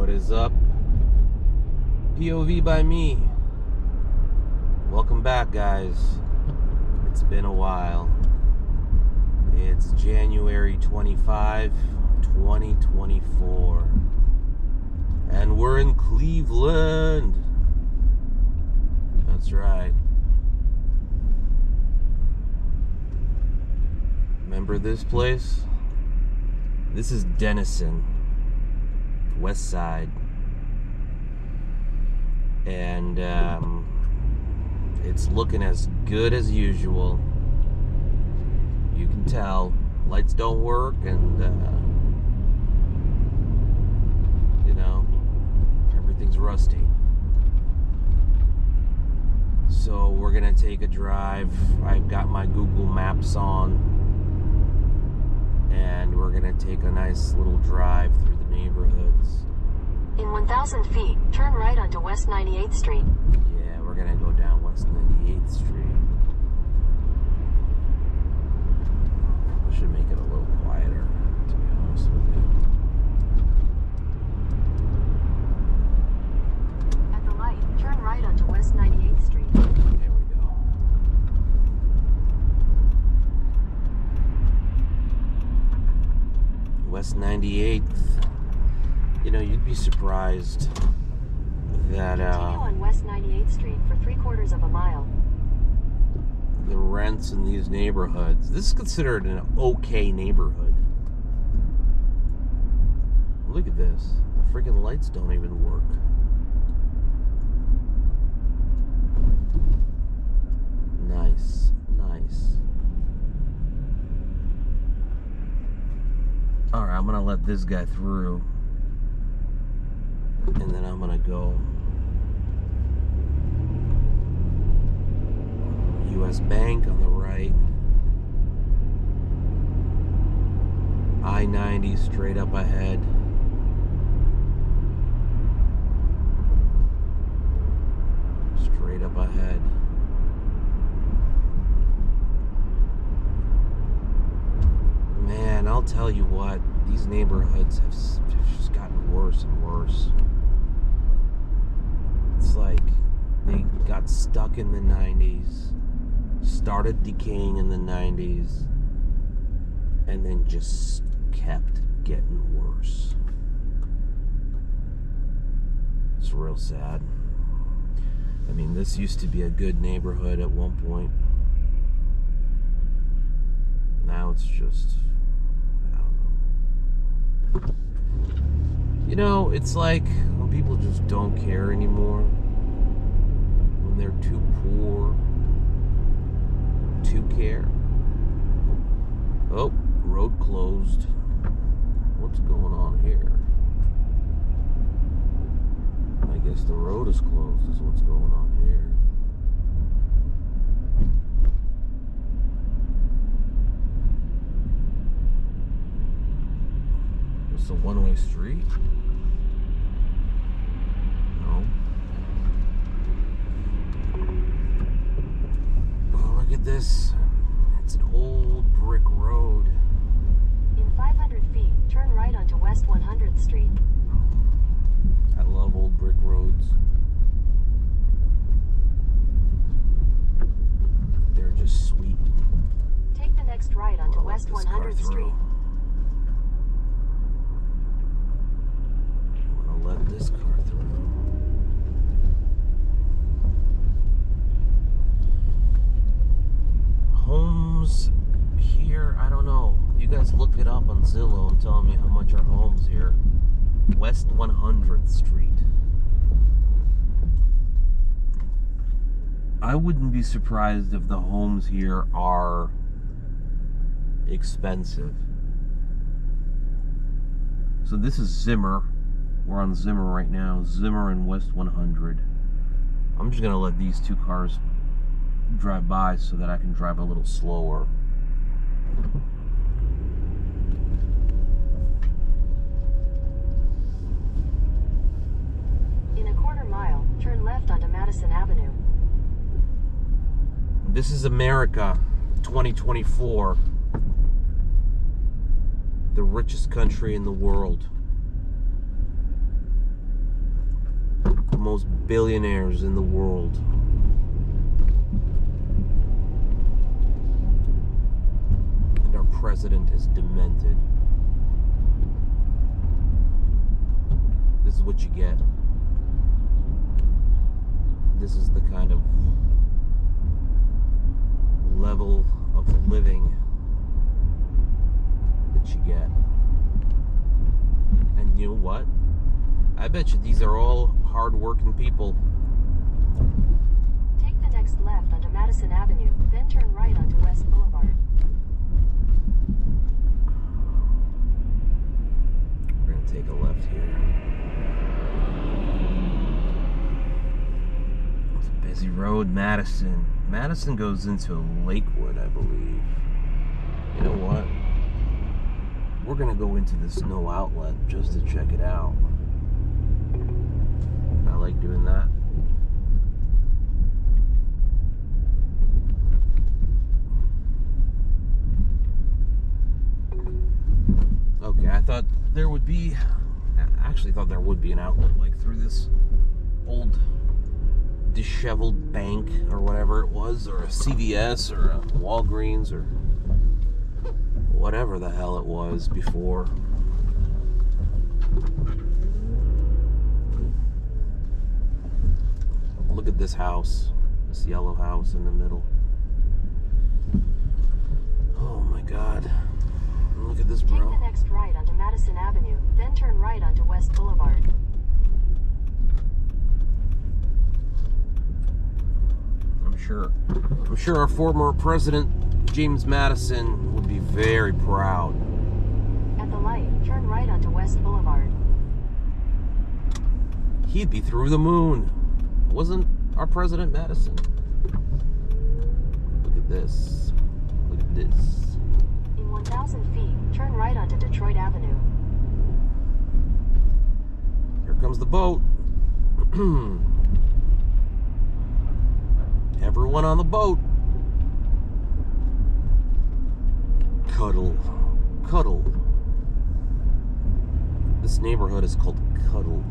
What is up? POV by me. Welcome back, guys. It's been a while. It's January 25, 2024. And we're in Cleveland. That's right. Remember this place? This is Denison, West Side. And it's looking as good as usual. You can tell lights don't work, and you know, everything's rusty. So we're gonna take a drive. I've got my Google Maps on, and we're gonna take a nice little drive through the neighborhoods. In 1,000 feet, turn right onto West 98th Street. Yeah, we're gonna go down West 98th Street. I should make it a little quieter, to be honest with you. At the light, turn right onto West 98th Street. There we go. West 98th. You know, you'd be surprised that Continue on West 98th Street for 3/4 of a mile. the rents in these neighborhoods, this is considered an okay neighborhood. Look at this. The freaking lights don't even work. Nice, nice. Alright, I'm gonna let this guy through, and then I'm gonna go US Bank on the right, I-90 straight up ahead. Straight up ahead. Man, I'll tell you what, these neighborhoods have just gotten worse and worse. It's like they got stuck in the 90s, started decaying in the 90s, and then just kept getting worse. It's real sad. I mean, this used to be a good neighborhood at one point. Now it's just, I don't know. You know, it's like when people just don't care anymore. When they're too poor to care. Oh, road closed. What's going on here? I guess the road is closed is what's going on here. It's a one-way street? No. Oh, look at this. It's an old brick road. In 500 feet, turn right onto West 100th Street. I love old brick roads. They're just sweet. Take the next right onto I'll West let this car 100th through. Street. I'm gonna let this car through. Homes here, I don't know. You guys look it up on Zillow and tell me how much are homes here. West 100th Street. I wouldn't be surprised if the homes here are expensive. So this is Zimmer. We're on Zimmer right now. Zimmer and West 100. I'm just gonna let these two cars drive by so that I can drive a little slower. In a 1/4 mile, turn left onto Madison Avenue. This is America, 2024. The richest country in the world. most billionaires in the world. And our president is demented. This is what you get. This is the kind of level of living that you get. And you know what? I bet you these are all hard-working people. Take the next left onto Madison Avenue, then turn right onto West Boulevard. We're gonna take a left here. It's a busy road, Madison. Madison goes into Lakewood, I believe. You know what? We're gonna go into this no outlet just to check it out. I like doing that. Okay, I thought there would be, I actually thought there would be an outlet like through this old disheveled bank or whatever it was, or a CVS or a Walgreens or whatever the hell it was before. Look at this house, this yellow house in the middle. Oh my God. Look at this, bro. Take the next right onto Madison Avenue, then turn right onto West Boulevard. I'm sure our former president, James Madison, would be very proud. At the light, turn right onto West Boulevard. He'd be through the moon. Wasn't our president Madison? Look at this. Look at this. In 1,000 feet, turn right onto Detroit Avenue. Here comes the boat. Everyone on the boat. Cudell. Cudell. This neighborhood is called Cudell.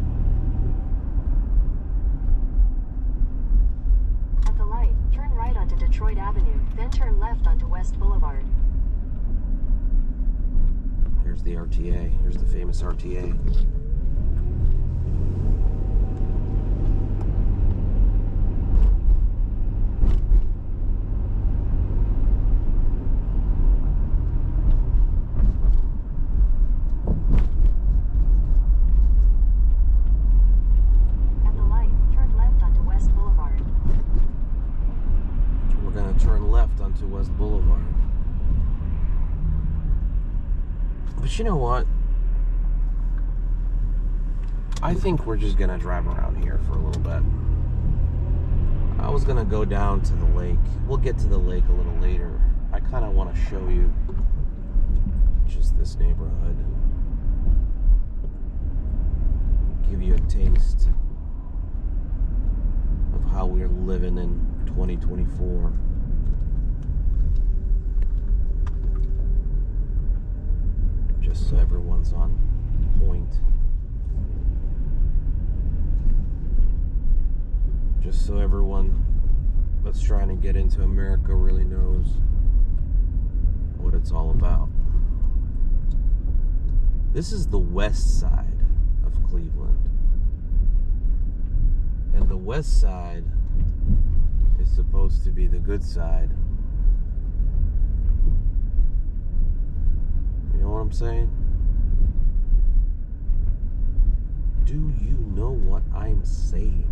At the light, turn right onto Detroit Avenue, then turn left onto West Boulevard. Here's the RTA. Here's the famous RTA. At the light, turn left onto West Boulevard. We're gonna turn left onto West Boulevard. But you know what? I think we're just gonna drive around here for a little bit. I was gonna go down to the lake. We'll get to the lake a little later. I kind of want to show you just this neighborhood. Give you a taste of how we're living in 2024. Just so everyone's on point. Just so everyone that's trying to get into America really knows what it's all about. This is the west side of Cleveland. And the west side is supposed to be the good side. You know what I'm saying? Do you know what I'm saying?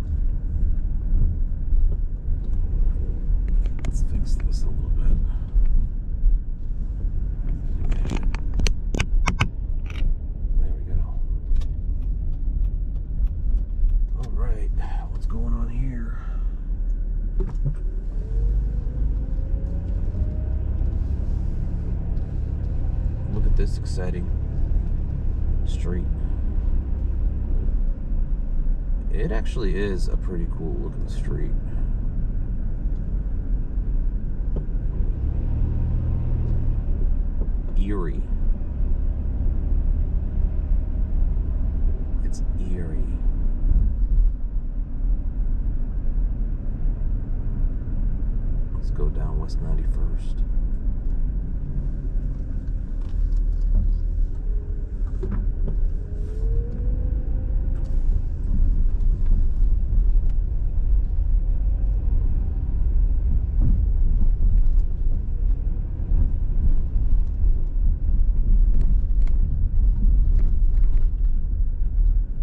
Let's fix this a little bit. There we go. All right, what's going on here? Look at this exciting street. It actually is a pretty cool looking street. Eerie. It's eerie. go down West 91st.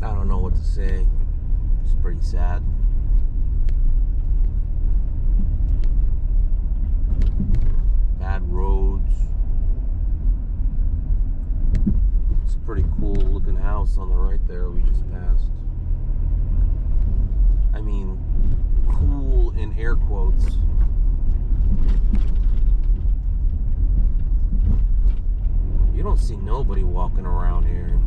I don't know what to say. It's pretty sad. Bad roads. It's a pretty cool looking house on the right there we just passed. I mean, cool in air quotes. You don't see nobody walking around here.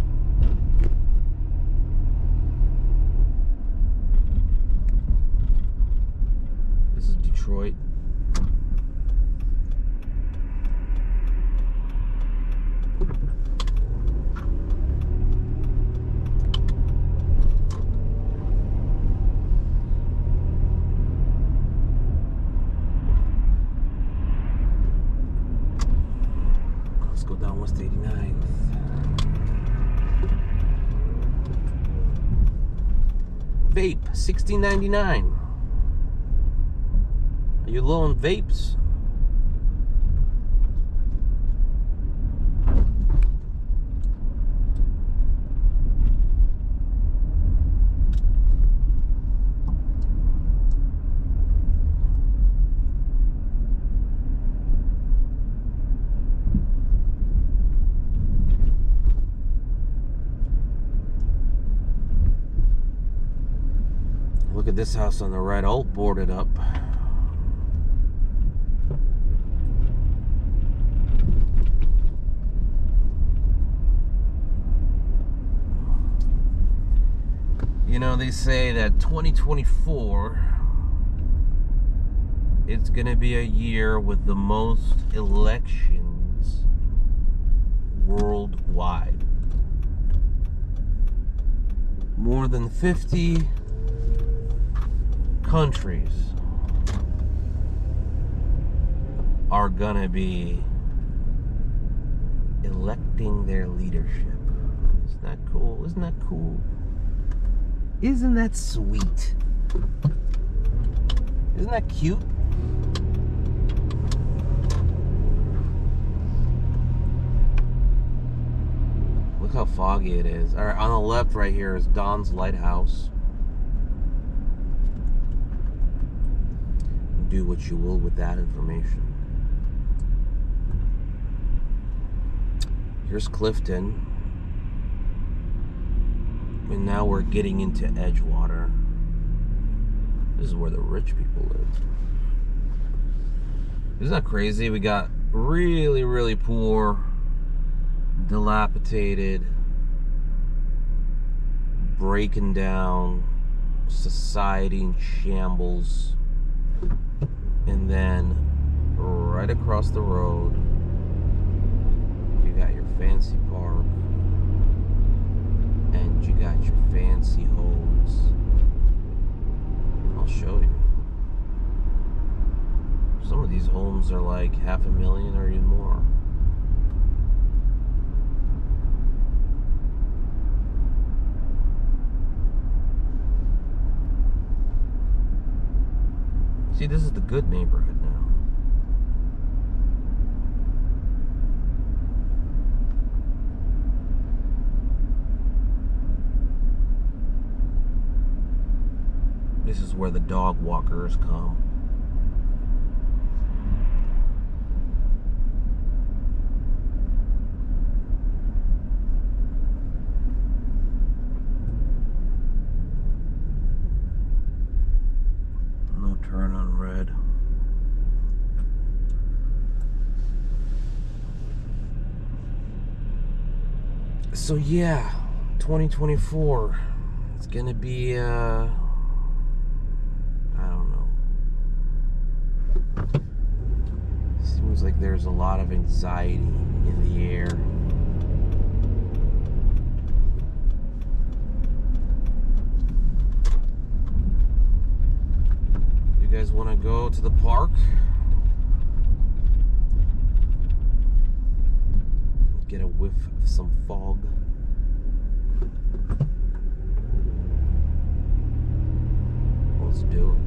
This is Detroit. Let's go down West 89th. Vape, $16.99. Are you low on vapes? Look at this house on the right, all boarded up. You know, they say that 2024, it's gonna be a year with the most elections worldwide. More than 50 countries are gonna be electing their leadership. Isn't that cool? Isn't that cool? Isn't that sweet? Isn't that cute? Look how foggy it is. All right, on the left right here is Don's Lighthouse. Do what you will with that information. Here's Clifton. And now we're getting into Edgewater. This is where the rich people live. Isn't that crazy? We got really, really poor, dilapidated, breaking down society in shambles. And then right across the road, you got your fancy park. And you got your fancy homes. I'll show you. Some of these homes are like $500,000 or even more. See, this is the good neighborhood now. This is where the dog walkers come. No turn on red. So yeah, 2024. It's gonna be seems like there's a lot of anxiety in the air. You guys want to go to the park? get a whiff of some fog. Let's do it.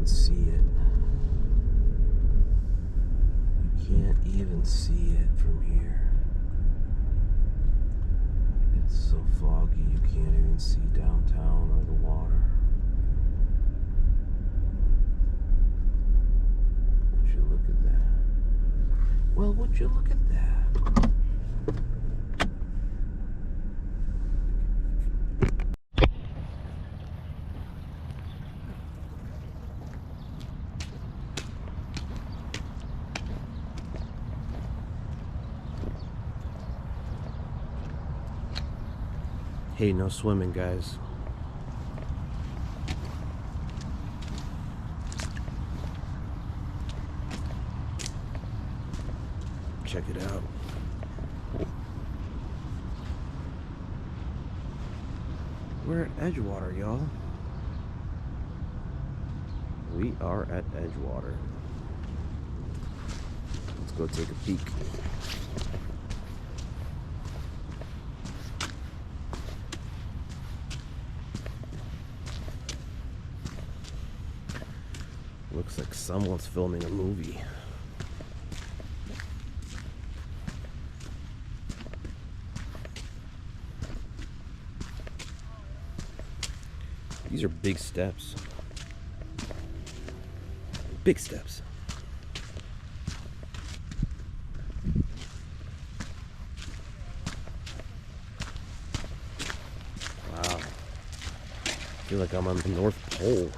See it. You can't even see it from here. It's so foggy you can't even see downtown or the water. Would you look at that? Well, would you look at that? Hey, no swimming, guys. Check it out. We're at Edgewater, y'all. We are at Edgewater. Let's go take a peek. Looks like someone's filming a movie. These are big steps. Big steps. Wow. I feel like I'm on the North Pole.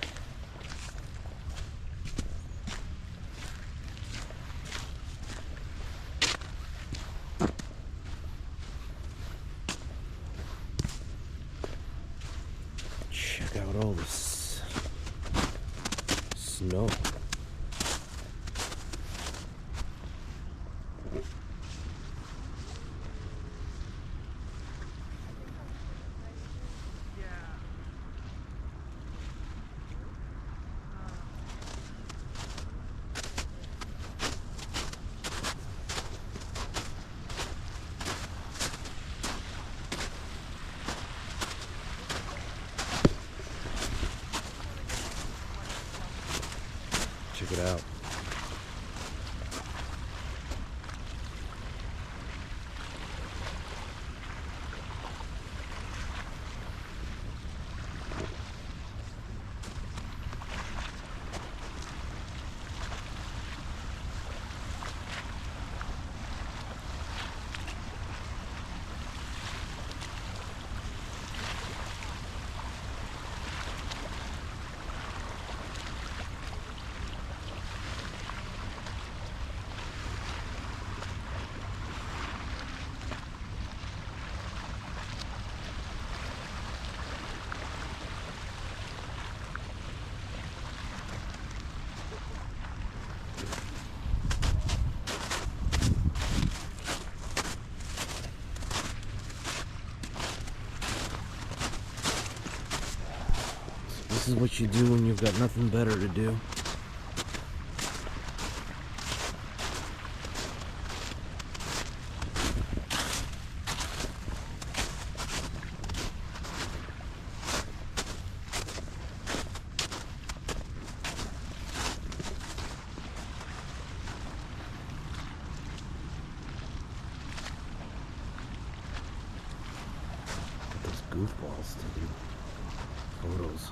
Check out all this snow. Check it out. This is what you do when you've got nothing better to do. Those goofballs to do photos.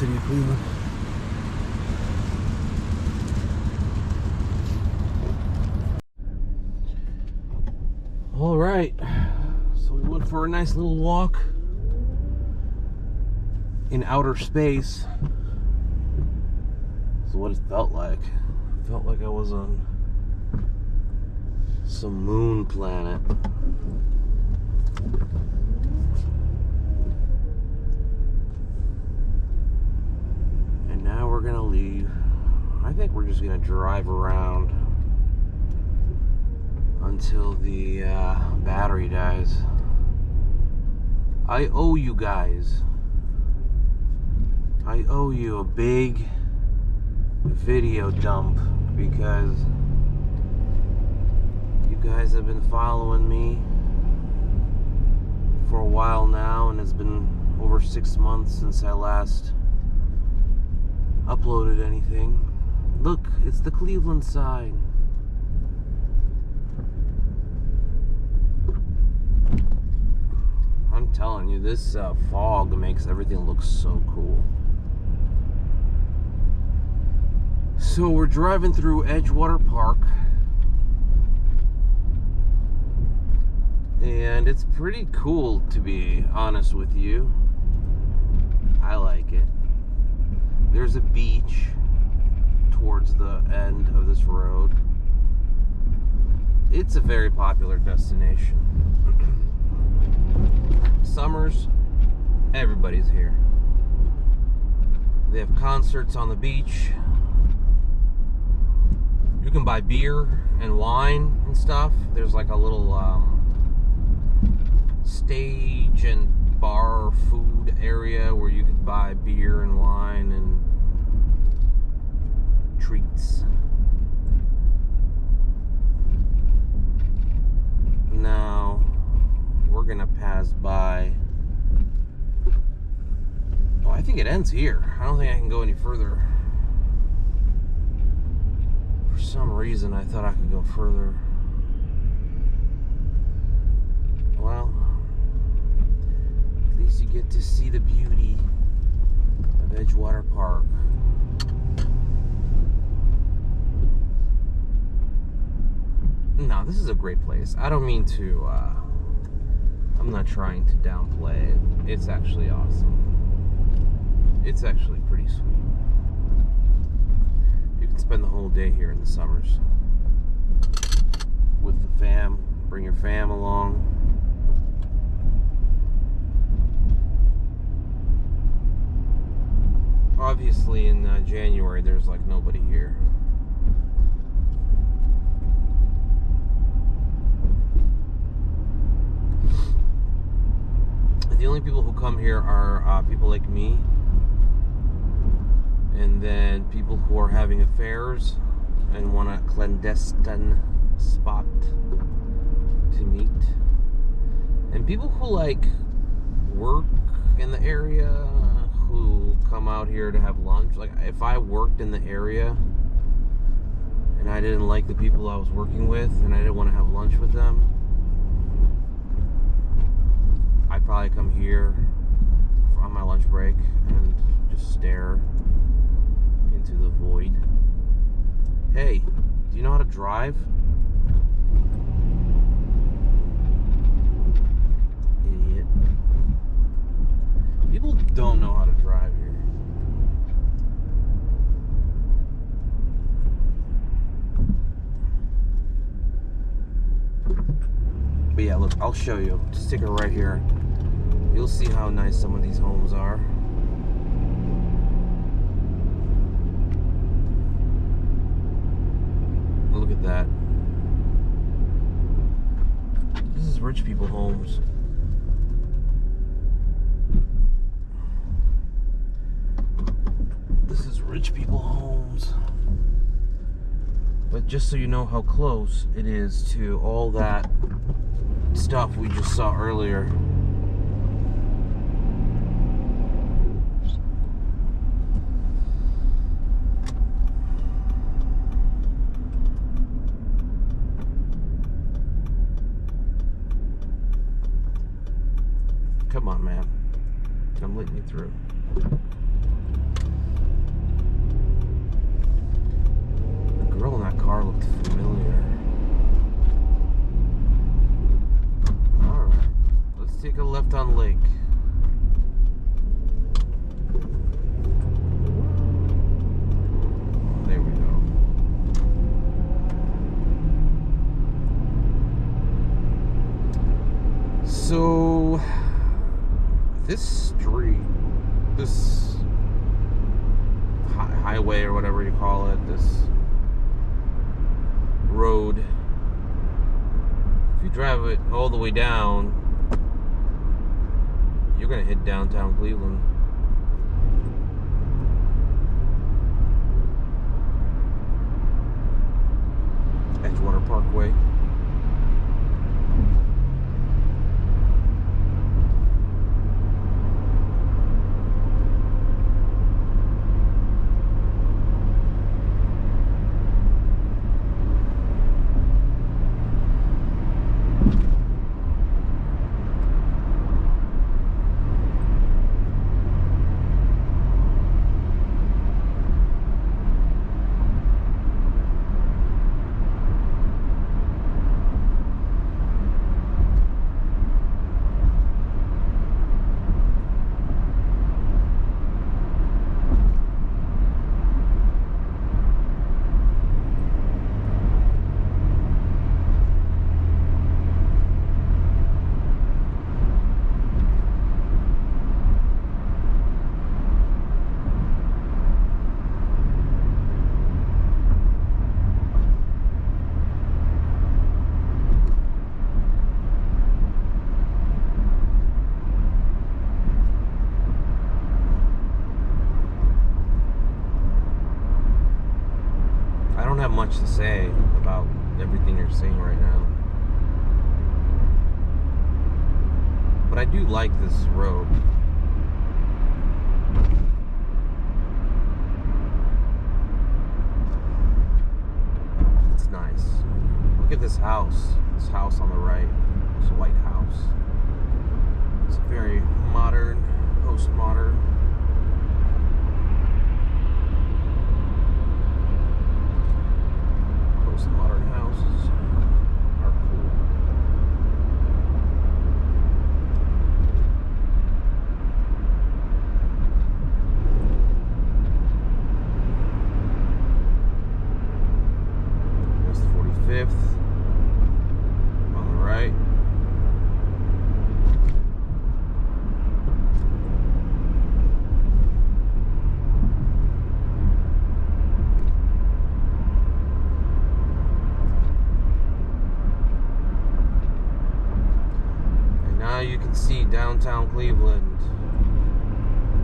city of Cleveland. All right, so we went for a nice little walk in outer space. So what it felt like. It felt like I was on some moon planet. And now we're gonna leave. I think we're just gonna drive around until the battery dies. I owe you guys. I owe you a big video dump because you guys have been following me for a while now, and it's been over 6 months since I last uploaded anything. Look, it's the Cleveland sign. I'm telling you, this fog makes everything look so cool. So we're driving through Edgewater Park, and it's pretty cool, to be honest with you. I like it. There's a beach towards the end of this road. It's a very popular destination. Summers, everybody's here. They have concerts on the beach. You can buy beer and wine and stuff. There's like a little stage and bar food area where you could buy beer and wine and treats. Now we're gonna pass by. Oh, I think it ends here. I don't think I can go any further. For some reason, I thought I could go further. Well, at least you get to see the beauty of Edgewater Park. No, this is a great place. I don't mean to, I'm not trying to downplay it. It's actually awesome. It's actually pretty sweet. You can spend the whole day here in the summers with the fam. Bring your fam along. Obviously in January there's like nobody here. The only people who come here are people like me, and then people who are having affairs and want a clandestine spot to meet, and people who like work in the area who come out here to have lunch. Like if I worked in the area and I didn't like the people I was working with and I didn't want to have lunch with them, I'd probably come here on my lunch break and just stare into the void. Hey, do you know how to drive? Idiot. People don't know how to drive here. But yeah, look, I'll show you. Just stick it right here. You'll see how nice some of these homes are. Look at that. This is rich people homes. This is rich people homes. But just so you know how close it is to all that stuff we just saw earlier. Come on, man. I'm letting you through. car looked familiar. Alright, let's take a left on Lake. There we go. So, this street, this highway or whatever you call it, this road, if you drive it all the way down, you're gonna hit downtown Cleveland. Edgewater Parkway. Much to say about everything you're seeing right now, but I do like this road. It's nice. Look at this house on the right. It's a white house. It's very modern, postmodern. Modern houses are cool. West 45th on the right. You can see downtown Cleveland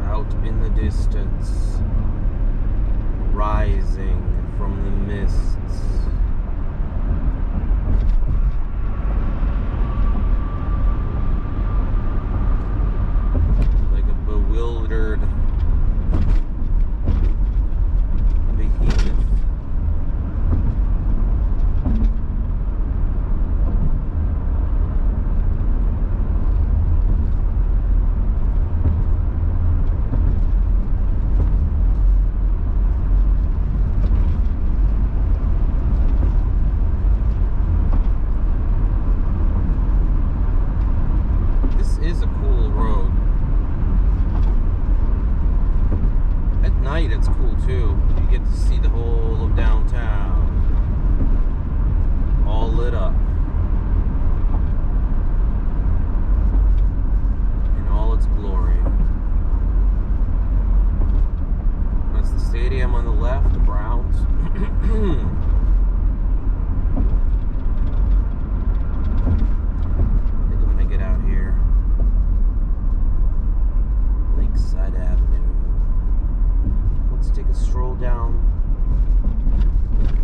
out in the distance, rising from the mists. Like a bewildered behemoth. It's cool too. You get to see the whole of downtown all lit up in all its glory. That's the stadium on the left, the Browns. I think I'm gonna get out here. Lakeside Avenue. Let's take a stroll down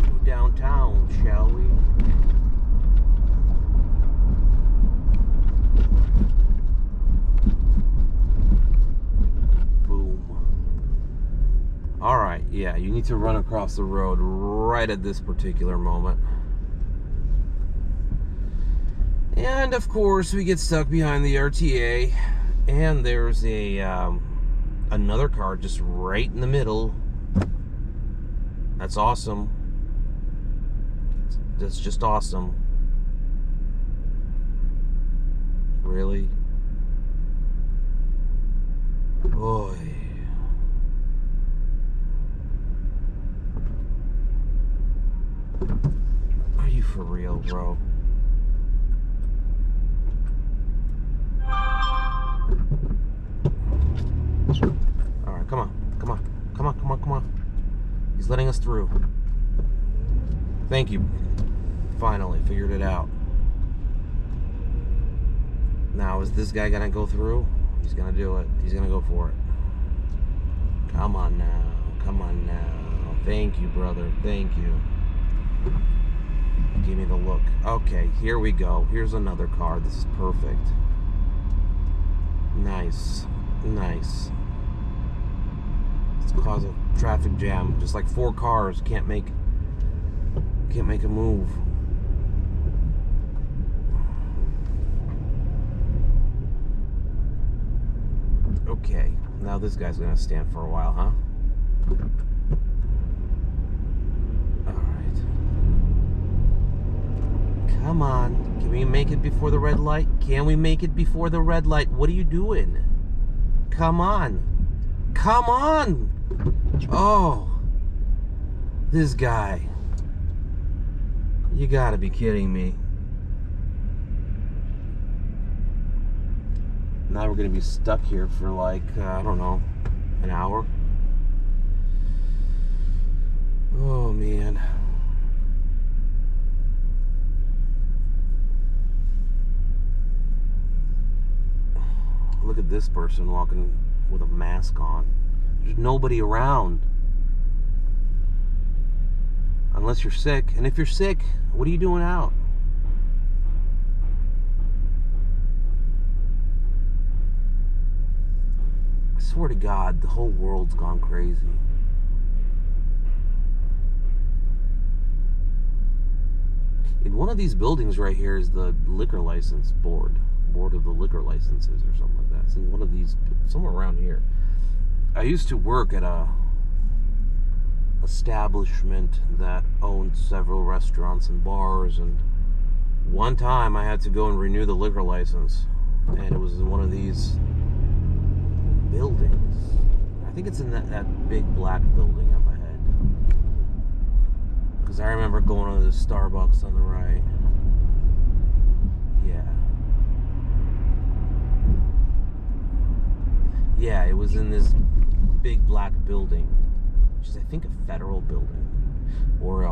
through downtown, shall we? Boom. Alright, yeah, you need to run across the road right at this particular moment. And of course, we get stuck behind the RTA, and there's a another car just right in the middle. That's awesome. That's just awesome. Really? Boy. Are you for real, bro? Alright, come on. Come on. Come on, come on, come on. He's letting us through. Thank you. Finally figured it out. Now, is this guy gonna go through? He's gonna do it. He's gonna go for it. Come on now. Come on now. Thank you, brother. Thank you. Give me the look. Okay, here we go. Here's another car. This is perfect. Nice. Nice. Let's cause a traffic jam. Just like 4 cars can't make a move. Okay, now this guy's gonna stand for a while, huh? Alright. Come on. Can we make it before the red light? Can we make it before the red light? What are you doing? Come on. Come on! Oh. This guy. You gotta be kidding me. Now we're gonna be stuck here for like, I don't know, an hour. Oh man. Look at this person walking with a mask on. There's nobody around. Unless you're sick. And if you're sick, what are you doing out? I swear to God, the whole world's gone crazy. In one of these buildings right here is the liquor license board of the liquor licenses or something like that. It's in one of these, somewhere around here. I used to work at a establishment that owned several restaurants and bars, and one time I had to go and renew the liquor license, and it was in one of these buildings. I think it's in that big black building up ahead, because I remember going to the Starbucks on the right. Yeah, it was in this big black building, which is, I think, a federal building, or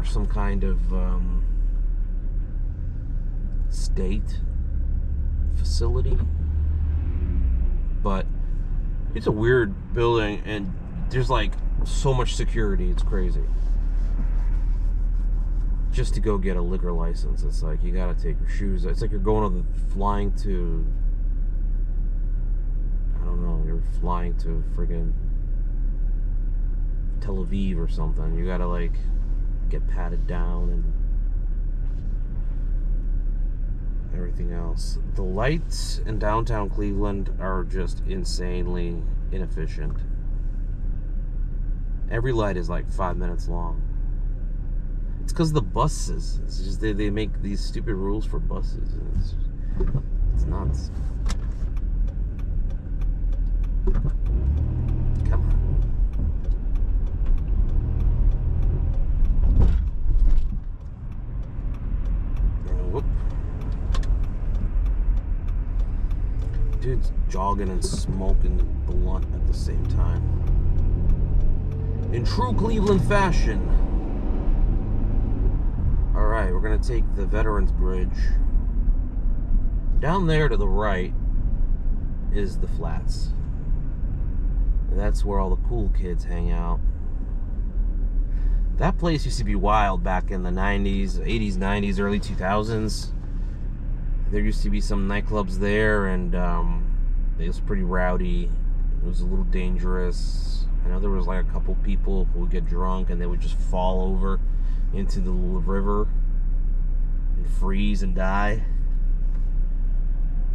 some kind of state facility. But it's a weird building, and there's like so much security, it's crazy. Just to go get a liquor license, it's like you gotta take your shoes. It's like you're flying to, I don't know, you're flying to friggin' Tel Aviv or something. You gotta like get patted down and everything else. The lights in downtown Cleveland are just insanely inefficient. Every light is like 5 minutes long. It's because of the buses. It's just they make these stupid rules for buses, and it's nuts. Come on. Whoop. Dude's jogging and smoking blunt at the same time. In true Cleveland fashion. Alright, we're going to take the Veterans Bridge. Down there to the right is the Flats. And that's where all the cool kids hang out. That place used to be wild back in the 90s, 80s, 90s, early 2000s. There used to be some nightclubs there, and it was pretty rowdy. It was a little dangerous. I know there was like a couple people who would get drunk and they would just fall over into the river and freeze and die,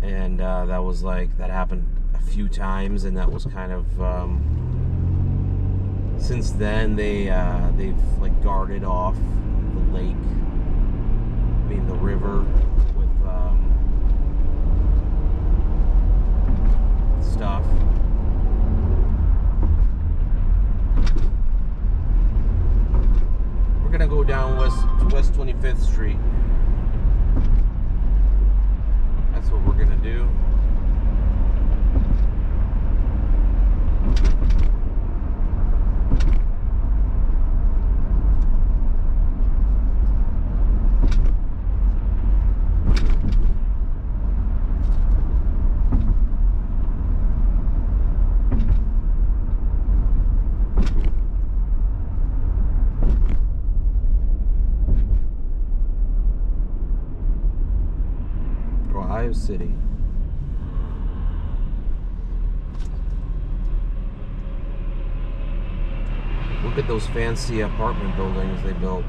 and that was like, that happened a few times, and that was kind of Since then, they've like guarded off the lake, I mean the river, with stuff. We're gonna go down West 25th Street. That's what we're gonna do. Ohio City. Look at those fancy apartment buildings they built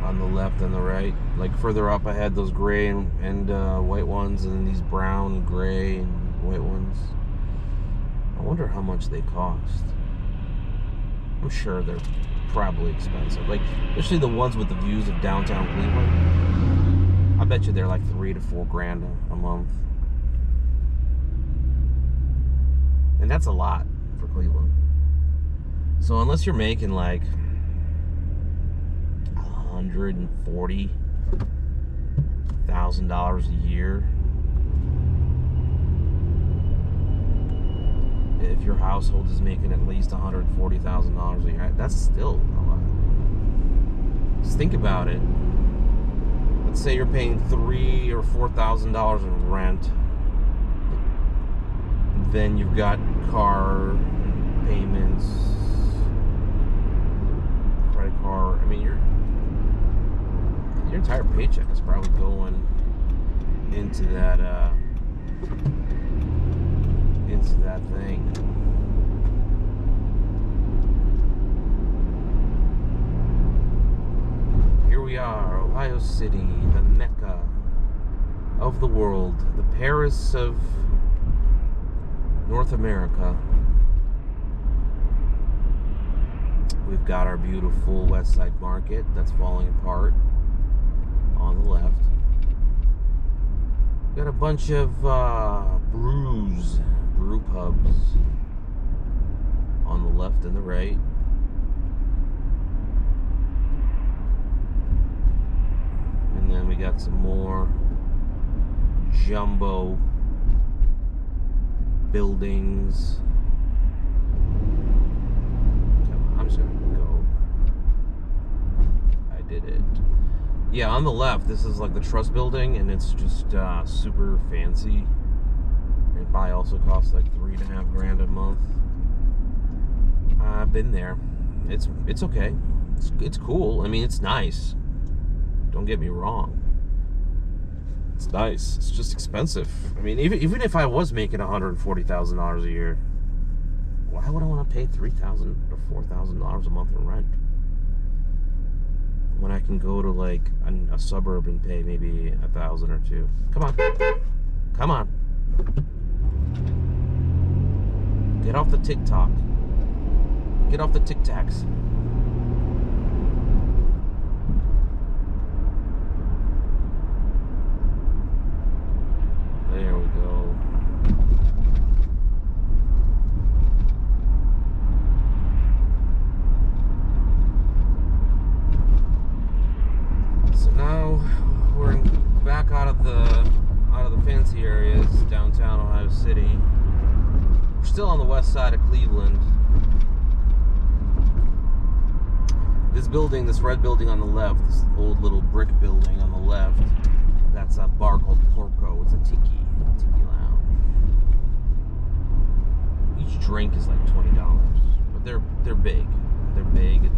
on the left and the right. Like further up ahead, those gray and white ones, and then these brown, gray, and white ones. I wonder how much they cost. I'm sure they're probably expensive. Like, especially the ones with the views of downtown Cleveland. I bet you they're like $3 to $4 grand a month. And that's a lot for Cleveland. So unless you're making like $140,000 a year, if your household is making at least $140,000 a year, that's still a lot. Just think about it. Let's say you're paying $3,000 or $4,000 in rent. Then you've got car payments, credit card. I mean, your entire paycheck is probably going into that thing. Here we are, Ohio City, the Mecca of the world, the Paris of North America. We've got our beautiful West Side Market that's falling apart on the left. Got a bunch of brew pubs on the left and the right. And then we got some more jumbo buildings. Come on, I'm just gonna go. I did it. Yeah, on the left, this is like the Trust Building, and it's just super fancy. It probably also costs like $3.5 grand a month. I've been there. It's okay. It's cool. I mean, it's nice. Don't get me wrong. It's nice. It's just expensive. I mean, even if I was making $140,000 a year, why would I want to pay $3,000 or $4,000 a month in rent when I can go to like a suburb and pay maybe $1,000 or $2,000? Come on, come on. Get off the TikTok. Get off the Tic Tacs. There we go. So now we're back out of the fancy areas, downtown Ohio City. We're still on the west side of Cleveland. This building, this red building on the left, this old little brick building on the left, that's a bar called Porco. It's a tiki lounge. Each drink is like $20, but they're big. They're big, and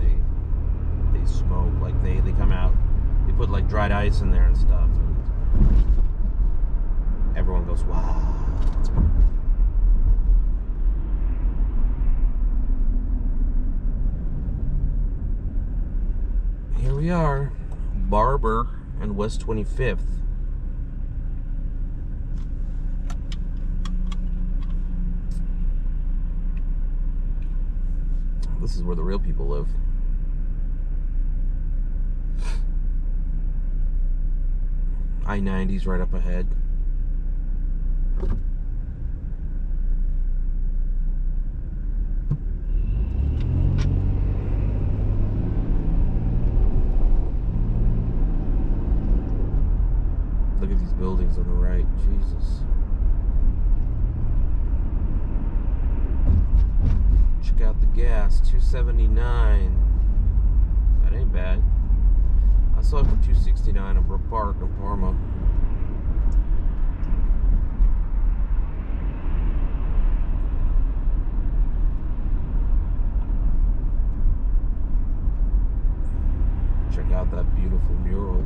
they smoke. Like they come out, they put like dried ice in there and stuff, and everyone goes, wow. It's Here we are, Barber and West 25th. This is where the real people live. I-90's right up ahead. Look at these buildings on the right. Jesus. Check out the gas. $2.79. That ain't bad. I saw it for $2.69 in Brook Park in Parma. Check out that beautiful mural.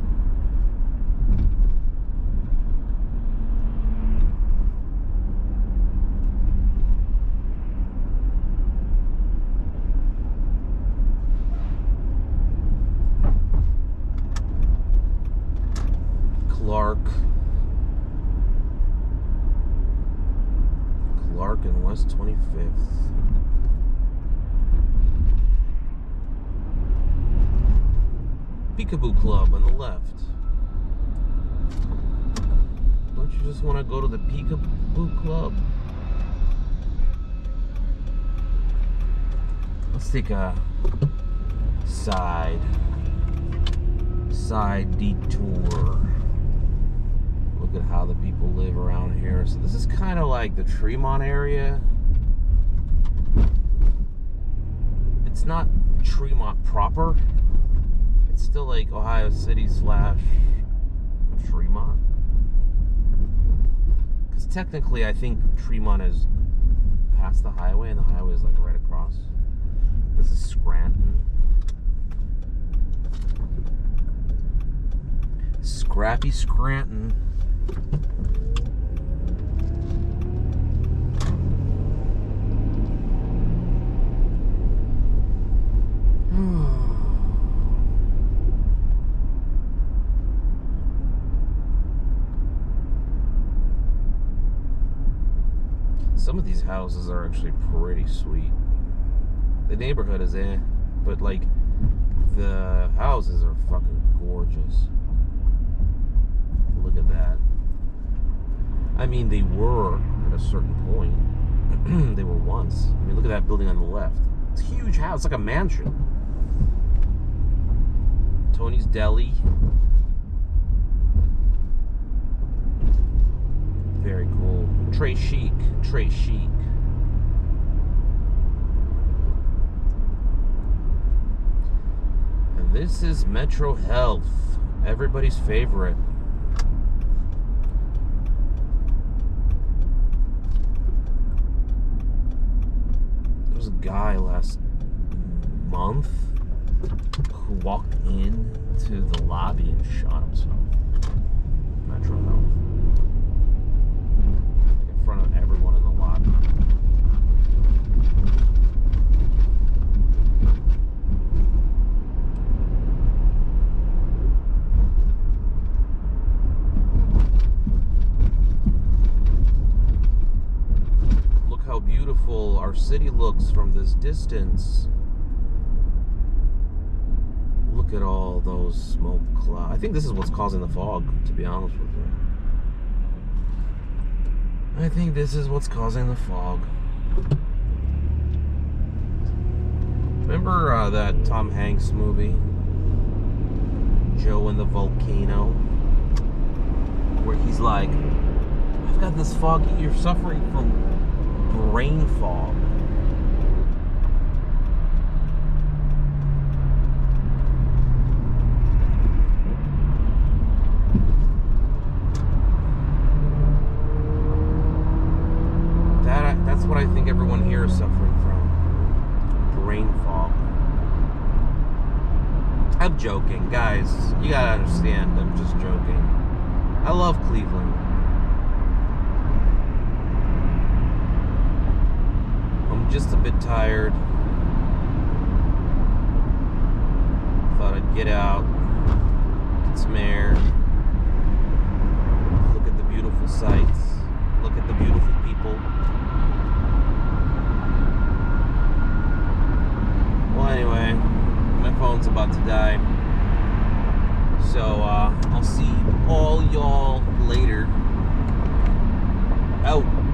Clark and West 25th. Peekaboo Club on the left. Don't you just want to go to the Peekaboo Club? Let's take a side detour. Look at how the people live around here. So this is kind of like the Tremont area. It's not Tremont proper. It's still like Ohio City / Tremont. Because technically I think Tremont is past the highway and the highway is like right across. This is Scranton. Scrappy Scranton. Some of these houses are actually pretty sweet. The neighborhood is but like the houses are fucking gorgeous. Look at that. I mean, they were at a certain point. They were once. I mean, look at that building on the left. It's a huge house. It's like a mansion. Tony's Deli. Very cool. Trey Chic. Trey Chic. And this is Metro Health. Everybody's favorite. There was a guy last month who walked into the lobby and shot himself. Metro Health. Like in front of everyone in the lobby. Look how beautiful our city looks from this distance. Look at all those smoke clouds. I think this is what's causing the fog, to be honest with you. I think this is what's causing the fog. Remember that Tom Hanks movie, Joe and the Volcano, where he's like, I've got this fog, you're suffering from brain fog. That's what I think everyone here is suffering from. Brain fog. I'm joking, guys. You gotta understand, I'm just joking. I love Cleveland. I'm just a bit tired. Thought I'd get out, get some air, look at the beautiful sights, look at the beautiful people. guy. So I'll see all y'all later.